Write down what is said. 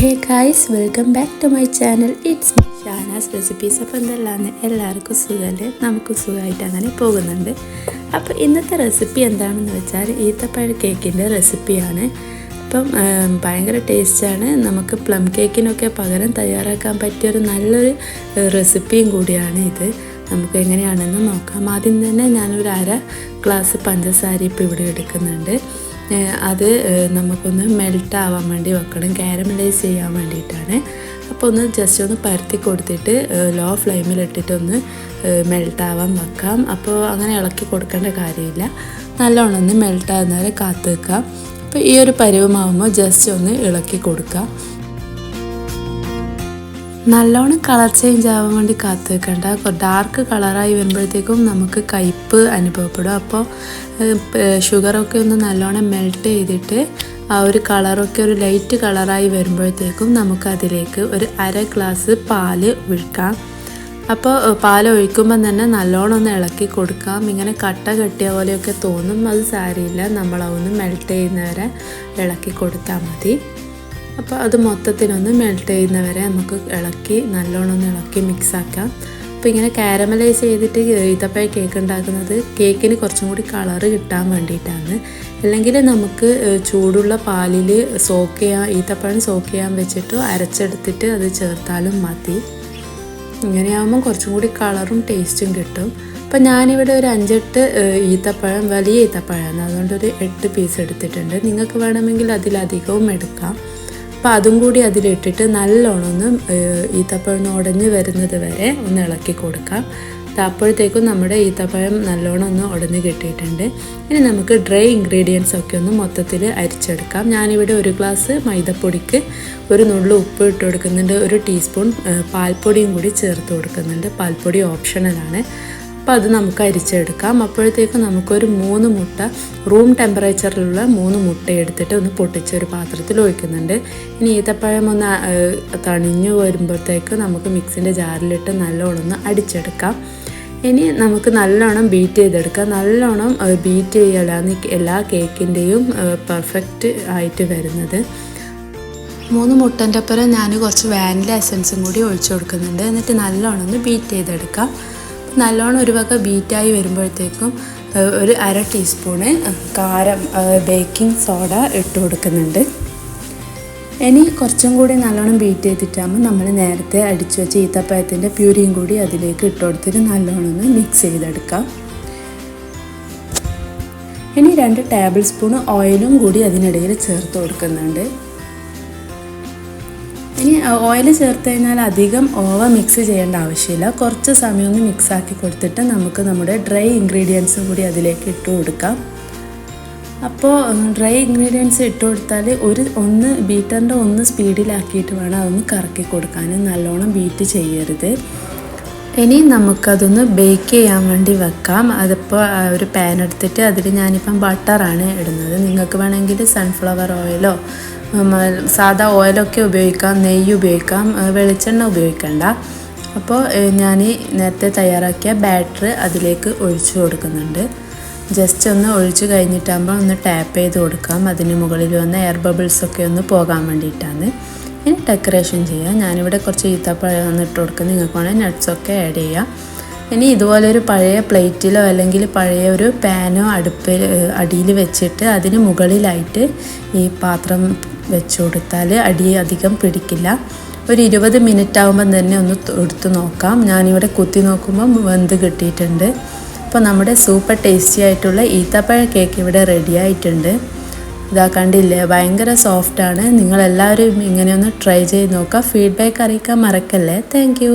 Hey guys, welcome back to my channel. It's me, Shahna's Recipes. അപ്പോൾ എന്തെല്ലാം എല്ലാവർക്കും സുഖമല്ലേ? നമുക്ക് സുഖമായിട്ട് അങ്ങനെ പോകുന്നുണ്ട്. അപ്പോൾ ഇന്നത്തെ റെസിപ്പി എന്താണെന്ന് വെച്ചാൽ ഈത്തപ്പഴ കേക്കിൻ്റെ റെസിപ്പിയാണ്. അപ്പം ഭയങ്കര ടേസ്റ്റാണ്. നമുക്ക് പ്ലം കേക്കിനൊക്കെ പകരം തയ്യാറാക്കാൻ പറ്റിയൊരു നല്ലൊരു റെസിപ്പിയും കൂടിയാണ് ഇത്. നമുക്ക് എങ്ങനെയാണെന്ന് നോക്കാം. ആദ്യം തന്നെ ഞാനൊരു 1/2 ഗ്ലാസ് പഞ്ചസാര ഇപ്പോൾ ഇവിടെ എടുക്കുന്നുണ്ട്. അത് നമുക്കൊന്ന് മെൽറ്റ് ആവാൻ വേണ്ടി വെക്കണം, കാരമലൈസ് ചെയ്യാൻ വേണ്ടിയിട്ടാണ്. അപ്പോൾ ഒന്ന് ജസ്റ്റ് ഒന്ന് പരത്തി കൊടുത്തിട്ട് ലോ ഫ്ലെയിമിലിട്ടിട്ടൊന്ന് മെൽറ്റ് ആവാൻ വെക്കാം. അപ്പോൾ അങ്ങനെ ഇളക്കി കൊടുക്കേണ്ട കാര്യമില്ല, നല്ലോണം ഒന്ന് മെൽറ്റ് ആകുന്നവരെ കാത്തു വെക്കാം. അപ്പോൾ ഈ ഒരു പരുവമാകുമ്പോൾ ജസ്റ്റ് ഒന്ന് ഇളക്കി കൊടുക്കാം. നല്ലോണം കളർ ചേഞ്ച് ആവാൻ വേണ്ടി കാത്തു വെക്കേണ്ട. ഡാർക്ക് കളറായി വരുമ്പോഴത്തേക്കും നമുക്ക് കയ്പ്പ് അനുഭവപ്പെടും. അപ്പോൾ ഷുഗറൊക്കെ ഒന്ന് നല്ലോണം മെൽറ്റ് ചെയ്തിട്ട് ആ ഒരു കളറൊക്കെ ഒരു ലൈറ്റ് കളറായി വരുമ്പോഴത്തേക്കും നമുക്കതിലേക്ക് ഒരു 1/2 ഗ്ലാസ് പാല് ഒഴിക്കാം. അപ്പോൾ പാൽ ഒഴിക്കുമ്പം തന്നെ നല്ലോണം ഒന്ന് ഇളക്കി കൊടുക്കാം. ഇങ്ങനെ കട്ട കെട്ടിയ പോലെയൊക്കെ തോന്നും, അത് സാരമില്ല, നമ്മളതൊന്ന് മെൽറ്റ് ചെയ്യുന്നവരെ ഇളക്കി കൊടുത്താൽ മതി. അപ്പോൾ അത് മൊത്തത്തിനൊന്ന് മെൽറ്റ് ചെയ്യുന്നവരെ നമുക്ക് ഇളക്കി നല്ലോണം ഒന്ന് ഇളക്കി മിക്സാക്കാം. അപ്പോൾ ഇങ്ങനെ കാരമലൈസ് ചെയ്തിട്ട് ഈത്തപ്പഴ കേക്ക് ഉണ്ടാക്കുന്നത് കേക്കിന് കുറച്ചും കൂടി കളറ് കിട്ടാൻ വേണ്ടിയിട്ടാണ്. അല്ലെങ്കിൽ നമുക്ക് ചൂടുള്ള പാലിൽ ഈത്തപ്പഴം സോക്ക് ചെയ്യാൻ വെച്ചിട്ട് അരച്ചെടുത്തിട്ട് അത് ചേർത്താലും മതി. ഇങ്ങനെയാകുമ്പോൾ കുറച്ചും കൂടി കളറും ടേസ്റ്റും കിട്ടും. അപ്പോൾ ഞാനിവിടെ ഒരു 5-8 ഈത്തപ്പഴം, വലിയ ഈത്തപ്പഴമാണ്, അതുകൊണ്ട് ഒരു 8 പീസ് എടുത്തിട്ടുണ്ട്. നിങ്ങൾക്ക് വേണമെങ്കിൽ അതിലധികവും എടുക്കാം. അപ്പോൾ അതും കൂടി അതിലിട്ടിട്ട് നല്ലോണം ഒന്ന് ഈത്തപ്പഴം ഉടഞ്ഞ് വരുന്നത് വരെ ഒന്ന് ഇളക്കി കൊടുക്കാം. അപ്പോഴത്തേക്കും നമ്മുടെ ഈത്തപ്പഴം നല്ലോണം ഒന്ന് ഉടഞ്ഞ് കിട്ടിയിട്ടുണ്ട്. ഇനി നമുക്ക് ഡ്രൈ ഇൻഗ്രീഡിയൻസ് ഒക്കെ ഒന്ന് മൊത്തത്തിൽ അരിച്ചെടുക്കാം. ഞാനിവിടെ 1 ഗ്ലാസ് മൈദപ്പൊടിക്ക് 1 നുള്ളു ഉപ്പ് ഇട്ട് കൊടുക്കുന്നുണ്ട്. 1 ടീസ്പൂൺ പാൽപ്പൊടിയും കൂടി ചേർത്ത് കൊടുക്കുന്നുണ്ട്. പാൽപ്പൊടി ഓപ്ഷണലാണ്. അപ്പോൾ അത് നമുക്ക് അരിച്ചെടുക്കാം. അപ്പോഴത്തേക്കും നമുക്കൊരു 3 മുട്ട, റൂം ടെമ്പറേച്ചറിലുള്ള 3 മുട്ട എടുത്തിട്ട് ഒന്ന് പൊട്ടിച്ചൊരു പാത്രത്തിൽ ഒഴിക്കുന്നുണ്ട്. ഇനി ഈത്തപ്പഴം ഒന്ന് തണിഞ്ഞു വരുമ്പോഴത്തേക്ക് നമുക്ക് മിക്സിൻ്റെ ജാറിലിട്ട് നല്ലോണം ഒന്ന് അടിച്ചെടുക്കാം. ഇനി നമുക്ക് നല്ലോണം ബീറ്റ് ചെയ്തെടുക്കാം. നല്ലോണം ബീറ്റ് ചെയ്യലാണ് എല്ലാ കേക്കിൻ്റെയും പെർഫെക്റ്റ് ആയിട്ട് വരുന്നത്. 3 മുട്ടൻ്റെ അപ്പുറം ഞാൻ കുറച്ച് വാനില എസൻസും കൂടി ഒഴിച്ചു കൊടുക്കുന്നുണ്ട്. എന്നിട്ട് നല്ലോണം ഒന്ന് ബീറ്റ് ചെയ്തെടുക്കാം. നല്ലോണം ഒരു വക ബീറ്റായി വരുമ്പോഴത്തേക്കും ഒരു 1/2 ടീസ്പൂണ് ബേക്കിംഗ് സോഡ ഇട്ട് കൊടുക്കുന്നുണ്ട്. ഇനി കുറച്ചും കൂടി നല്ലോണം ബീറ്റ് ചെയ്തിട്ടാകുമ്പോൾ നമ്മൾ നേരത്തെ അടിച്ചു വെച്ച ഈത്തപ്പഴത്തിൻ്റെ പ്യൂരിയും കൂടി അതിലേക്ക് ഇട്ട് കൊടുത്തിട്ട് നല്ലോണം ഒന്ന് മിക്സ് ചെയ്തെടുക്കാം. ഇനി 2 ടേബിൾ സ്പൂൺ ഓയിലും കൂടി അതിനിടയിൽ ചേർത്ത് കൊടുക്കുന്നുണ്ട്. ഇനി ഓയിൽ ചേർത്ത് കഴിഞ്ഞാൽ അധികം ഓവർ മിക്സ് ചെയ്യേണ്ട ആവശ്യമില്ല. കുറച്ച് സമയം ഒന്ന് മിക്സാക്കി കൊടുത്തിട്ട് നമുക്ക് നമ്മുടെ ഡ്രൈ ഇൻഗ്രീഡിയൻസും കൂടി അതിലേക്ക് ഇട്ട് കൊടുക്കാം. അപ്പോൾ ഡ്രൈ ഇൻഗ്രീഡിയൻസ് ഇട്ട് കൊടുത്താൽ ഒന്ന് ബീറ്ററിൻ്റെ ഒന്ന് സ്പീഡിലാക്കിയിട്ട് വേണം അതൊന്ന് കറക്കി കൊടുക്കാൻ. നല്ലോണം ബീറ്റ് ചെയ്യരുത്. ഇനി നമുക്കതൊന്ന് ബേക്ക് ചെയ്യാൻ വേണ്ടി വെക്കാം. അതിപ്പോൾ ഒരു പാൻ എടുത്തിട്ട് അതിൽ ഞാനിപ്പം ബട്ടറാണ് ഇടുന്നത്. നിങ്ങൾക്ക് വേണമെങ്കിൽ സൺഫ്ലവർ ഓയിലോ സാധാ ഓയിലൊക്കെ ഉപയോഗിക്കാം, നെയ്യ് ഉപയോഗിക്കാം, വെളിച്ചെണ്ണ ഉപയോഗിക്കണ്ട. അപ്പോൾ ഞാൻ നേരത്തെ തയ്യാറാക്കിയ ബാറ്റർ അതിലേക്ക് ഒഴിച്ചു കൊടുക്കുന്നുണ്ട്. ജസ്റ്റ് ഒന്ന് ഒഴിച്ച് കഴിഞ്ഞിട്ടാകുമ്പോൾ ഒന്ന് ടാപ്പ് ചെയ്ത് കൊടുക്കാം. അതിന് മുകളിൽ വന്ന എയർ ബബിൾസൊക്കെ ഒന്ന് പോകാൻ വേണ്ടിയിട്ടാണ്. ഇനി ഡെക്കറേഷൻ ചെയ്യാം. ഞാനിവിടെ കുറച്ച് ഈത്തപ്പഴം ഇട്ട് കൊടുക്കുന്നത്, നിങ്ങൾക്ക് വേണമെങ്കിൽ നട്ട്സൊക്കെ ആഡ് ചെയ്യാം. ഇനി ഇതുപോലൊരു പഴയ പ്ലേറ്റിലോ അല്ലെങ്കിൽ പഴയ ഒരു പാനോ അടിയിൽ വെച്ചിട്ട് അതിന് മുകളിലായിട്ട് ഈ പാത്രം വെച്ച് കൊടുത്താൽ അടി അധികം പിടിക്കില്ല. ഒരു 20 മിനിറ്റ് ആകുമ്പം തന്നെ ഒന്ന് എടുത്ത് നോക്കാം. ഞാനിവിടെ കുത്തി നോക്കുമ്പം വെന്ത് കിട്ടിയിട്ടുണ്ട്. അപ്പോൾ നമ്മുടെ സൂപ്പർ ടേസ്റ്റി ആയിട്ടുള്ള ഈത്തപ്പഴ കേക്ക് ഇവിടെ റെഡി ആയിട്ടുണ്ട്. ഇതാ കണ്ടില്ലേ, ഭയങ്കര സോഫ്റ്റാണ്. നിങ്ങളെല്ലാവരും ഇങ്ങനെയൊന്ന് ട്രൈ ചെയ്ത് നോക്കുക. ഫീഡ്ബാക്ക് അറിയിക്കാൻ മറക്കല്ലേ. താങ്ക്